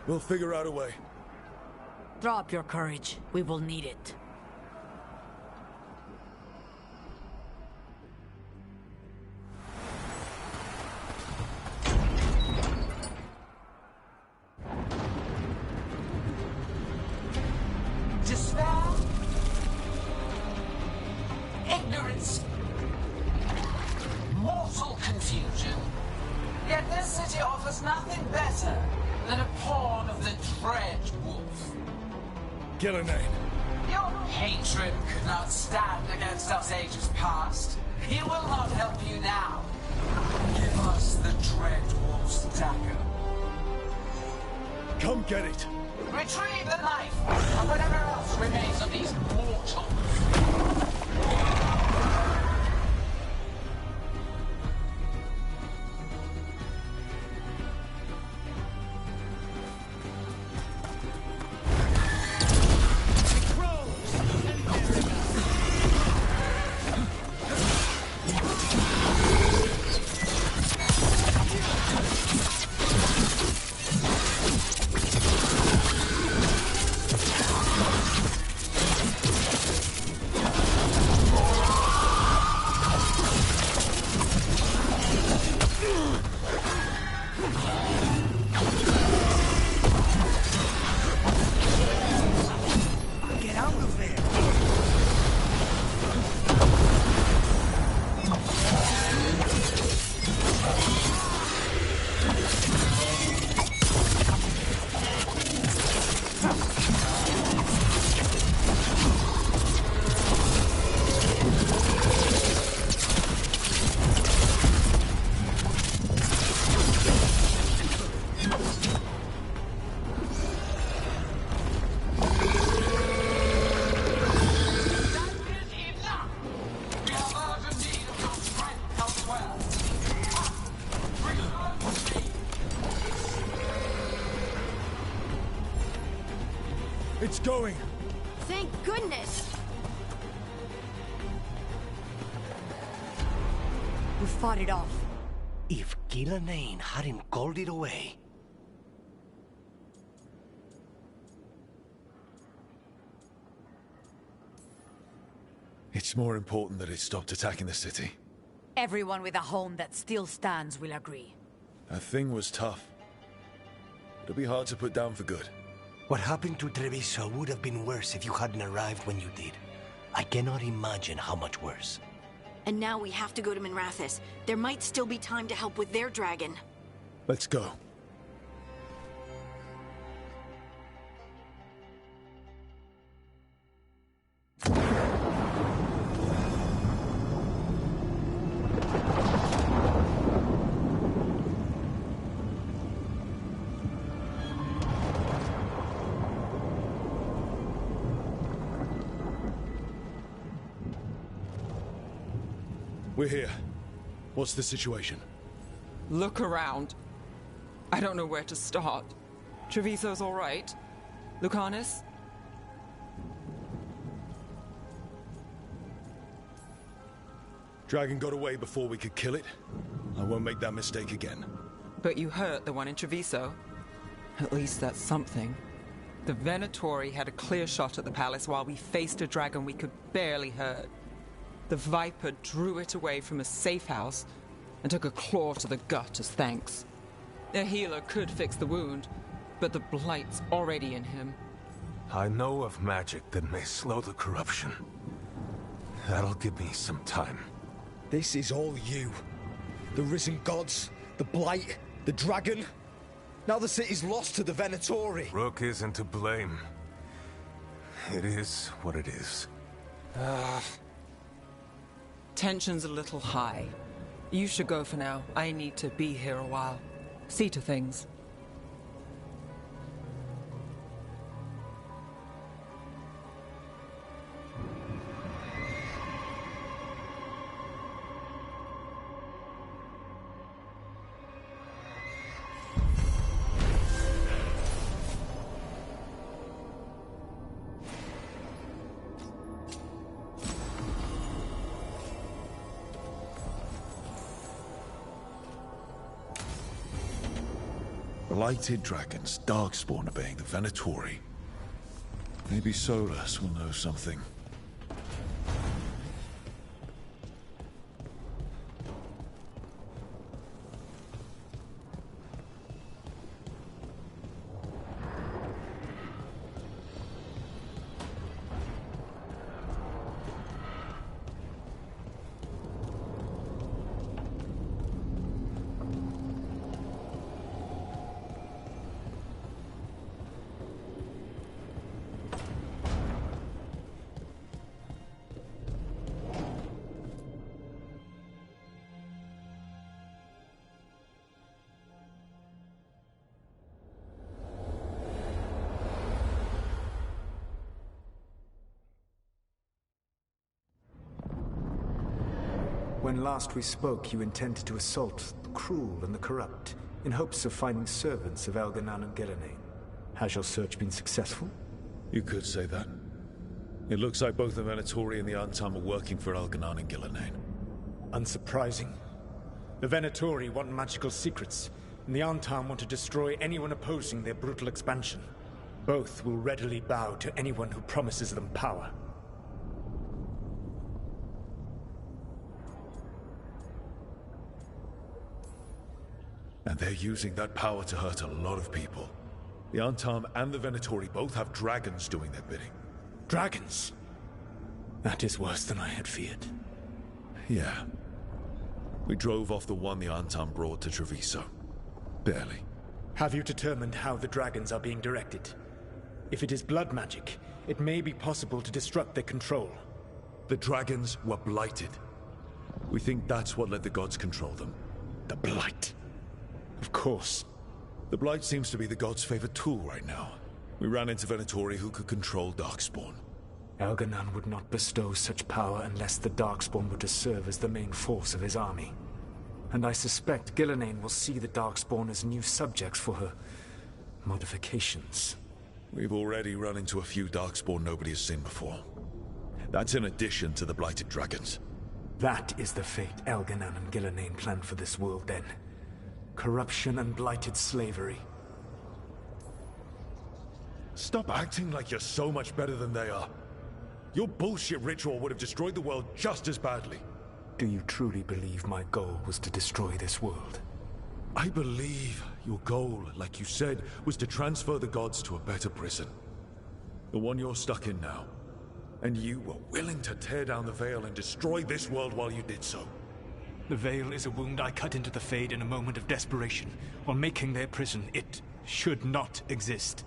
We'll figure out a way. Drop your courage. We will need it. Despair, ignorance, mortal confusion. Yet this city offers nothing better than a pawn of the Dread Wolf. Gillenane. Your hatred could not stand against us ages past. He will not help you now. Give us the Dread Wolf's dagger. Come get it. Retrieve the knife, and whatever else remains of these mortals. It's going. Thank goodness. We fought it off. If Gillenane hadn't called it away... It's more important that it stopped attacking the city. Everyone with a home that still stands will agree. That thing was tough. It'll be hard to put down for good. What happened to Treviso would have been worse if you hadn't arrived when you did. I cannot imagine how much worse. And now we have to go to Minrathous. There might still be time to help with their dragon. Let's go. We're here. What's the situation? Look around. I don't know where to start. Treviso's all right. Lucanus? Dragon got away before we could kill it. I won't make that mistake again. But you hurt the one in Treviso. At least that's something. The Venatori had a clear shot at the palace while we faced a dragon we could barely hurt. The Viper drew it away from a safe house and took a claw to the gut as thanks. A healer could fix the wound, but the Blight's already in him. I know of magic that may slow the corruption. That'll give me some time. This is all you. The risen gods, the Blight, the dragon. Now the city's lost to the Venatori. Rook isn't to blame. It is what it is. Tension's a little high. You should go for now. I need to be here a while. See to things. blighted dragons, Darkspawn obeying the Venatori. Maybe Solus will know something. When last we spoke, you intended to assault the cruel and the corrupt, in hopes of finding servants of Elganan and Gillenane. Has your search been successful? You could say that. It looks like both the Venatori and the Antam are working for Elganan and Gillenane. Unsurprising. The Venatori want magical secrets, and the Antam want to destroy anyone opposing their brutal expansion. Both will readily bow to anyone who promises them power. And they're using that power to hurt a lot of people. The Antam and the Venatori both have dragons doing their bidding. Dragons? That is worse than I had feared. Yeah. We drove off the one the Antam brought to Treviso. Barely. Have you determined how the dragons are being directed? If it is blood magic, it may be possible to disrupt their control. The dragons were blighted. We think that's what let the gods control them. The blight. Of course. The blight seems to be the gods' favorite tool right now. We ran into Venatori who could control Darkspawn. Elganan would not bestow such power unless the Darkspawn were to serve as the main force of his army. And I suspect Gillenane will see the Darkspawn as new subjects for her modifications. We've already run into a few Darkspawn nobody has seen before. That's in addition to the blighted dragons. That is the fate Elganan and Gillenane planned for this world then. Corruption and blighted slavery. Stop acting like you're so much better than they are. Your bullshit ritual would have destroyed the world just as badly. Do you truly believe my goal was to destroy this world? I believe your goal, like you said, was to transfer the gods to a better prison. The one you're stuck in now. And you were willing to tear down the veil and destroy this world while you did so. The veil is a wound I cut into the Fade in a moment of desperation, while making their prison. It should not exist.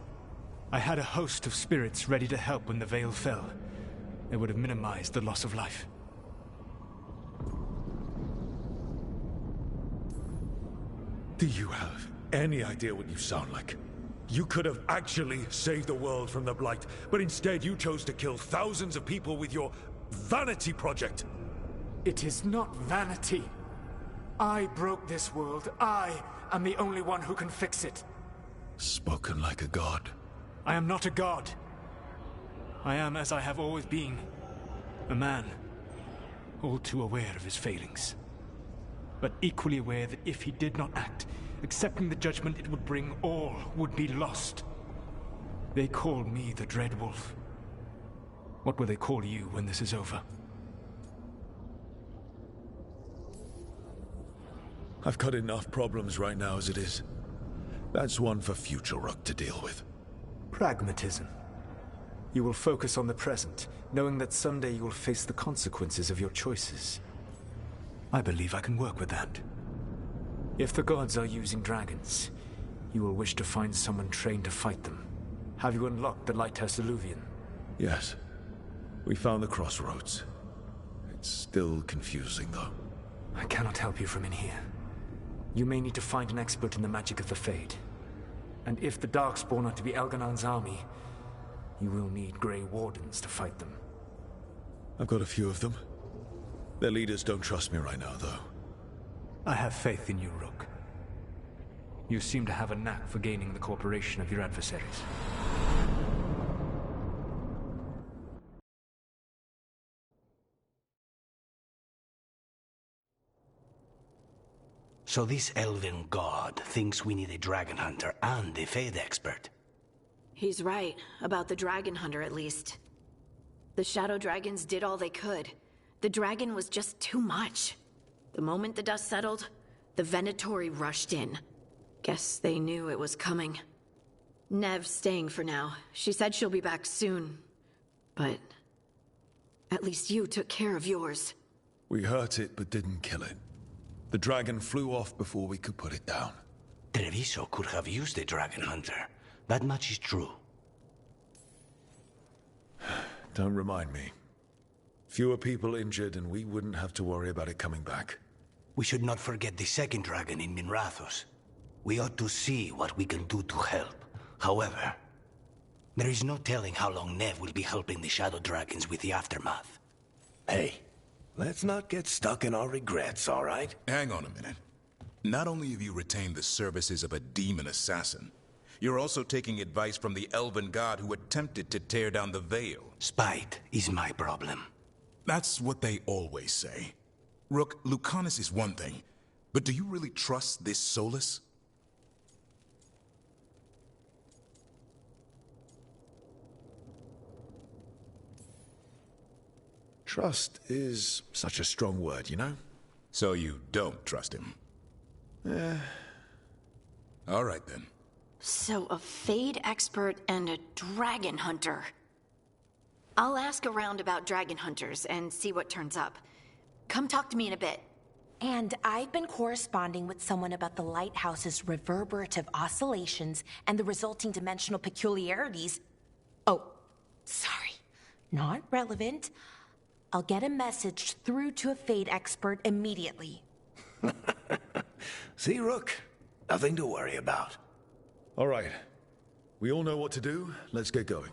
I had a host of spirits ready to help when the veil fell. It would have minimized the loss of life. Do you have any idea what you sound like? You could have actually saved the world from the Blight, but instead you chose to kill thousands of people with your vanity project. It is not vanity. I broke this world. I am the only one who can fix it. Spoken like a god. I am not a god. I am as I have always been. A man. All too aware of his failings. But equally aware that if he did not act, accepting the judgment it would bring, all would be lost. They call me the Dread Wolf. What will they call you when this is over? I've got enough problems right now as it is. That's one for future Rook to deal with. Pragmatism. You will focus on the present, knowing that someday you will face the consequences of your choices. I believe I can work with that. If the gods are using dragons, you will wish to find someone trained to fight them. Have you unlocked the Lighthouse Illuvian? Yes. We found the crossroads. It's still confusing, though. I cannot help you from in here. You may need to find an expert in the magic of the Fade. And if the Darkspawn are to be Elganan's army, you will need Grey Wardens to fight them. I've got a few of them. Their leaders don't trust me right now, though. I have faith in you, Rook. You seem to have a knack for gaining the cooperation of your adversaries. So this elven god thinks we need a dragon hunter and a Fade expert. He's right, about the dragon hunter at least. The shadow dragons did all they could. The dragon was just too much. The moment the dust settled, the Venatori rushed in. Guess they knew it was coming. Nev's staying for now. She said she'll be back soon. But at least you took care of yours. We hurt it, but didn't kill it. The dragon flew off before we could put it down. Treviso could have used a dragon hunter. That much is true. Don't remind me. Fewer people injured, and we wouldn't have to worry about it coming back. We should not forget the second dragon in Minrathos. We ought to see what we can do to help. However, there is no telling how long Nev will be helping the Shadow Dragons with the aftermath. Hey, let's not get stuck in our regrets, all right? Hang on a minute. Not only have you retained the services of a demon assassin, you're also taking advice from the elven god who attempted to tear down the Veil. Spite is my problem. That's what they always say. Rook, Lucanus is one thing, but do you really trust this Solus? Trust is such a strong word, you know? So you don't trust him? All right, then. So a Fade expert and a dragon hunter. I'll ask around about dragon hunters and see what turns up. Come talk to me in a bit. And I've been corresponding with someone about the lighthouse's reverberative oscillations and the resulting dimensional peculiarities. Oh, sorry. Not relevant. I'll get a message through to a Fade expert immediately. See, Rook? Nothing to worry about. All right. We all know what to do. Let's get going.